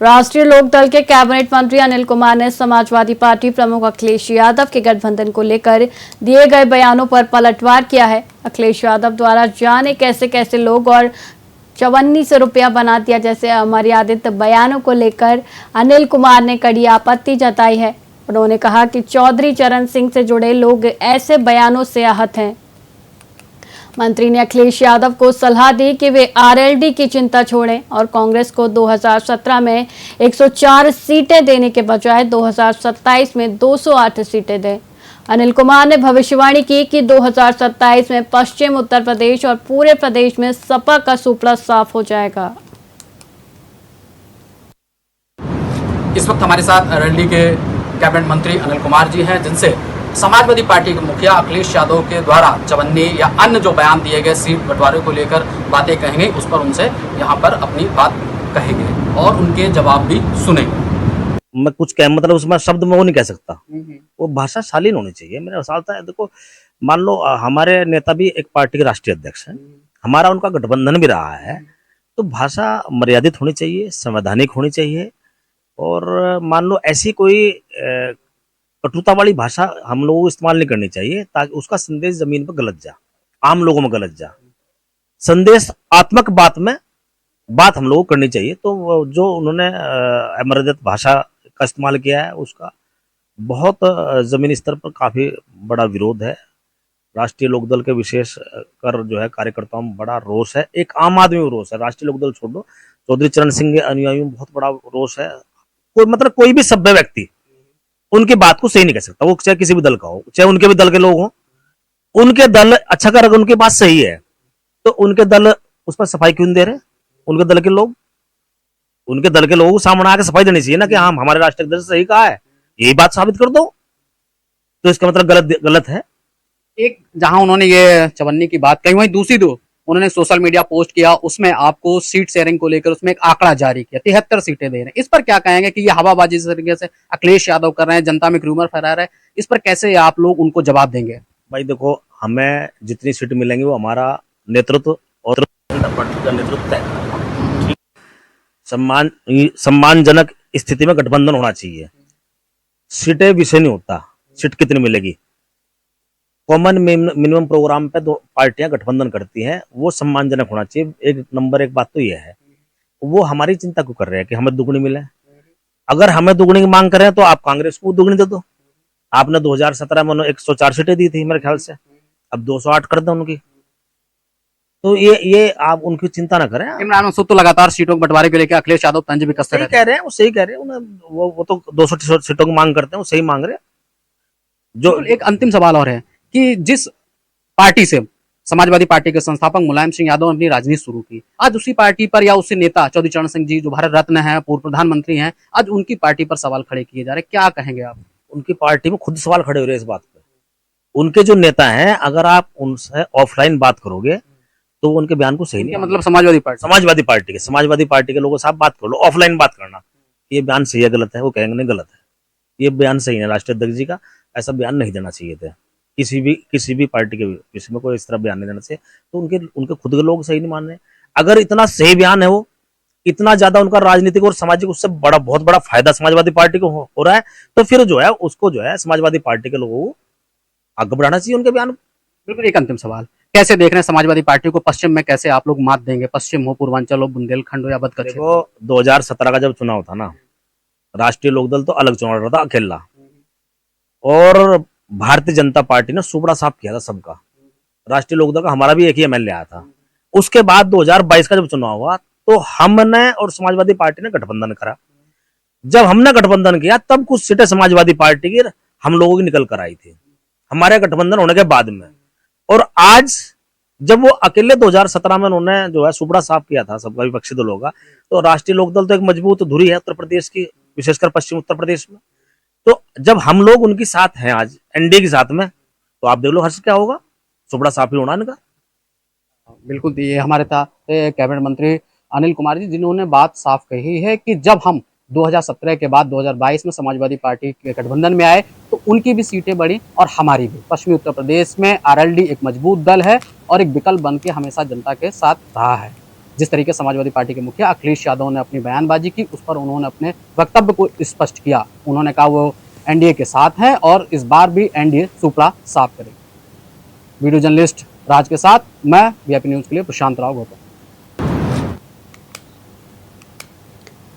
राष्ट्रीय लोकदल के कैबिनेट मंत्री अनिल कुमार ने समाजवादी पार्टी प्रमुख अखिलेश यादव के गठबंधन को लेकर दिए गए बयानों पर पलटवार किया है। अखिलेश यादव द्वारा जाने कैसे कैसे लोग और 5400 रुपया बना दिया जैसे अमर्यादित बयानों को लेकर अनिल कुमार ने कड़ी आपत्ति जताई है। उन्होंने कहा कि चौधरी चरण सिंह से जुड़े लोग ऐसे बयानों से आहत हैं। मंत्री ने अखिलेश यादव को सलाह दी कि वे आरएलडी की चिंता छोड़ें और कांग्रेस को 2017 में 104 सीटें देने के बजाय 2027 में 208 सीटें दें। अनिल कुमार ने भविष्यवाणी की कि 2027 में पश्चिम उत्तर प्रदेश और पूरे प्रदेश में सपा का सुपड़ा साफ हो जाएगा। इस वक्त हमारे साथ आरएलडी के कैबिनेट मंत्री अनिल कुमार जी हैं, जिनसे समाजवादी पार्टी के मुखिया अखिलेश यादव के द्वारा 54 या अन्य जो बयान दिए गए सीट बंटवारे को लेकर बातें कहेंगे, उस पर उनसे यहाँ पर अपनी बात कहेंगे और उनके जवाब भी सुनेंगे। मैं कुछ कह मतलब उसमें शब्द में वो नहीं कह सकता, वो भाषा शालीन होनी चाहिए। मेरा सवाल था, देखो मान लो हमारे नेता भी एक पार्टी के राष्ट्रीय अध्यक्ष हैं, हमारा उनका गठबंधन भी रहा है, तो भाषा मर्यादित होनी चाहिए, संवैधानिक होनी चाहिए। और मान लो ऐसी कोई कटुता वाली भाषा हम लोगों को इस्तेमाल नहीं करनी चाहिए ताकि उसका संदेश जमीन पर गलत जा, आम लोगों में गलत जा। संदेशात्मक बात हम लोगों को करनी चाहिए। तो जो उन्होंने अमर्यादित भाषा का इस्तेमाल किया है, उसका बहुत जमीनी स्तर पर काफी बड़ा विरोध है। राष्ट्रीय लोकदल के विशेष कर जो है कार्यकर्ताओं में बड़ा रोष है, एक आम आदमी में रोष है। राष्ट्रीय लोकदल छोड़ दो, चौधरी चरण सिंह के अनुयायियों में बहुत बड़ा रोष है। कोई भी सभ्य व्यक्ति उनकी बात को सही नहीं कह सकता, वो चाहे किसी भी दल का हो, चाहे उनके भी दल के लोग हों। उनके दल अच्छा कर, अगर उनकी बात सही है तो उनके दल उस पर सफाई क्यों दे रहे? उनके दल के लोगों को सामने आके सफाई देनी चाहिए ना कि हाँ हमारे राष्ट्रीय अध्यक्ष सही कहा है, यही बात साबित कर दो। तो इसका मतलब गलत है। एक जहां उन्होंने ये 54 की बात कही, वहीं दूसरी उन्होंने सोशल मीडिया पोस्ट किया, उसमें आपको सीट शेयरिंग को लेकर उसमें एक आंकड़ा जारी किया, 73 सीटें दे रहे हैं। इस पर क्या कहेंगे कि ये हवाबाजी इस तरीके से अखिलेश यादव कर रहे हैं, जनता में एक रूमर फैला रहे हैं, इस पर कैसे आप लोग उनको जवाब देंगे? भाई देखो, हमें जितनी सीट मिलेंगी वो हमारा नेतृत्व और पार्टी का नेतृत्व है। सम्मानजनक स्थिति में गठबंधन होना चाहिए। सीटें विषय नहीं होता, सीट कितनी मिलेगी। कॉमन मिनिमम प्रोग्राम पे दो पार्टियां गठबंधन करती हैं, वो सम्मानजनक होना चाहिए। एक बात तो ये है, वो हमारी चिंता क्यों कर रहे हैं कि हमें दुगनी मिले। अगर हमें दुगनी की मांग करें तो आप कांग्रेस को दुगनी दे दो। आपने 2017 में 104 सीटें दी थी मेरे ख्याल से, अब 208 कर दो उनकी। तो ये आप उनकी चिंता ना करें। इमरान मसूद तो लगातार सीटों के बंटवारे को लेकर अखिलेश यादव तंज भी कसते रहते हैं। वो सही कह रहे हैं, वो तो 200 सीटों की मांग करते हैं, वो सही मांग रहे हैं। जो एक अंतिम सवाल और है कि जिस पार्टी से समाजवादी पार्टी के संस्थापक मुलायम सिंह यादव ने अपनी राजनीति शुरू की, आज उसी पार्टी पर या उसी नेता चौधरी चरण सिंह जी जो भारत रत्न है, पूर्व प्रधानमंत्री हैं, आज उनकी पार्टी पर सवाल खड़े किए जा रहे हैं, क्या कहेंगे आप? उनकी पार्टी में खुद सवाल खड़े हो रहे हैं इस बात पे। उनके जो नेता हैं, अगर आप उनसे ऑफलाइन बात करोगे तो वो उनके बयान को सही नहीं, मतलब समाजवादी पार्टी के लोगों से आप बात कर लो, ऑफलाइन बात करना, ये बयान सही है गलत है, वो कहेंगे नहीं गलत है, ये बयान सही है। राष्ट्रीय अध्यक्ष जी का ऐसा बयान नहीं देना चाहिए था, किसी भी पार्टी के विषय में कोई इस तरह बयान नहीं देना चाहिए। तो उनके खुद के लोग सही नहीं मान रहे। अगर इतना सही बयान है, वो इतना ज्यादा उनका राजनीतिक और सामाजिक उससे बहुत बड़ा फायदा समाजवादी पार्टी को हो रहा है, तो फिर जो है उसको जो है समाजवादी पार्टी के लोगों को आगे बढ़ाना चाहिए उनके बयान। बिल्कुल। एक अंतिम सवाल, कैसे देख रहे हैं समाजवादी पार्टी को पश्चिम में, कैसे आप लोग मात देंगे? पश्चिम हो, पूर्वांचल हो, बुंदेलखंड हो या बदकच्छ हो? 2017 का जब चुनाव था ना, राष्ट्रीय लोकदल तो अलग चुनाव लड़ रहा था अकेला, और भारतीय जनता पार्टी ने सुपड़ा साफ किया था सबका। राष्ट्रीय लोकदल का हमारा भी एक ही एमएलए आया था। उसके बाद 2022 का जब चुनाव हुआ तो हमने और समाजवादी पार्टी ने गठबंधन करा। जब हमने गठबंधन किया तब कुछ सीटें समाजवादी पार्टी की हम लोगों की निकल कर आई थी हमारे गठबंधन होने के बाद में। और आज जब वो अकेले 2017 में उन्होंने जो है सुपड़ा साफ किया था सबका, विपक्षी दलों का, तो राष्ट्रीय लोकदल तो एक मजबूत धुरी है उत्तर प्रदेश की, विशेषकर पश्चिम उत्तर प्रदेश में। तो जब हम लोग उनके साथ हैं आज एनडीए के साथ में, तो आप देख लो हर्ष क्या होगा, सुपड़ा साफ ही होना इनका। बिल्कुल। ये हमारे था कैबिनेट मंत्री अनिल कुमार जी, जिन्होंने बात साफ कही है कि जब हम 2017 के बाद 2022 में समाजवादी पार्टी के गठबंधन में आए तो उनकी भी सीटें बढ़ी और हमारी भी। पश्चिमी उत्तर प्रदेश में आरएलडी एक मजबूत दल है और एक विकल्प बन के हमेशा जनता के साथ रहा है। जिस तरीके समाजवादी पार्टी के मुखिया अखिलेश यादव ने अपनी बयानबाजी की, उस पर उन्होंने अपने वक्तव्य को स्पष्ट किया। उन्होंने कहा वो एनडीए के साथ हैं और इस बार भी एनडीए सुपड़ा साफ करेगी। वीडियो जर्नलिस्ट राज के साथ मैं वीआईपी न्यूज़ के लिए प्रशांत राव गौतम।